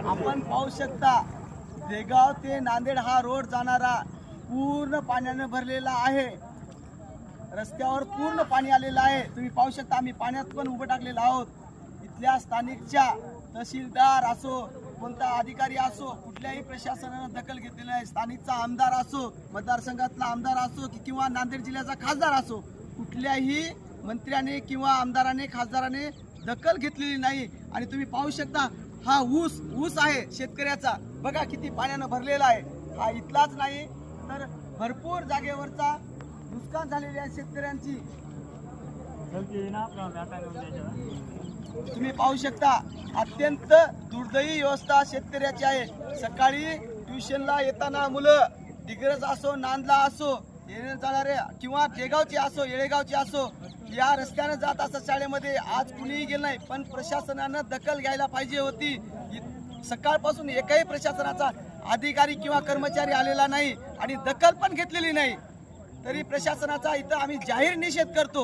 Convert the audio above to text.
आपण पाहू शकता देगाव ते नांदेड हा रोड जाणारा पूर्ण पाण्याने भरलेला आहे। रस्त्यावर पूर्ण पाणी आलेलं आहे। तुम्ही पाहू शकता आम्ही पाण्यात पण उभं टाकलेलं आहोत। इथल्या स्थानिकच्या तहसीलदार असो, कोणता अधिकारी असो, कुठल्याही प्रशासनाने दखल घेतलेली नाही। स्थानिकचा आमदार असो, मतदारसंघातला आमदार असो किंवा नांदेड जिल्ह्याचा खासदार असो, कुठल्याही मंत्र्याने किंवा आमदाराने खासदाराने दखल घेतलेली नाही। आणि तुम्ही पाहू शकता हा ऊस आहे शेतकऱ्याचा, बघा किती पाण्याने भरलेला आहे। हा इथलाच नाही तर भरपूर जागेवरचा नुकसान झालेली आहे शेतकऱ्यांची। तुम्ही पाहू शकता अत्यंत दुर्दैवी अवस्था शेतकऱ्याची आहे। सकाळी ट्युशनला येताना मुलं डिग्रज असो, नांदला असो, येणे जाणारे किंवा देगावचे असो, येळेगावचे असो, या रस्त्याने जात असतात शाळेमध्ये। आज कुणीही गेलं नाही, पण प्रशासनानं दखल घ्यायला पाहिजे होती। सकाळपासून एकही प्रशासनाचा अधिकारी किंवा कर्मचारी आलेला नाही आणि दखल पण घेतलेली नाही। तरी प्रशासनाचा इथं आम्ही जाहीर निषेध करतो।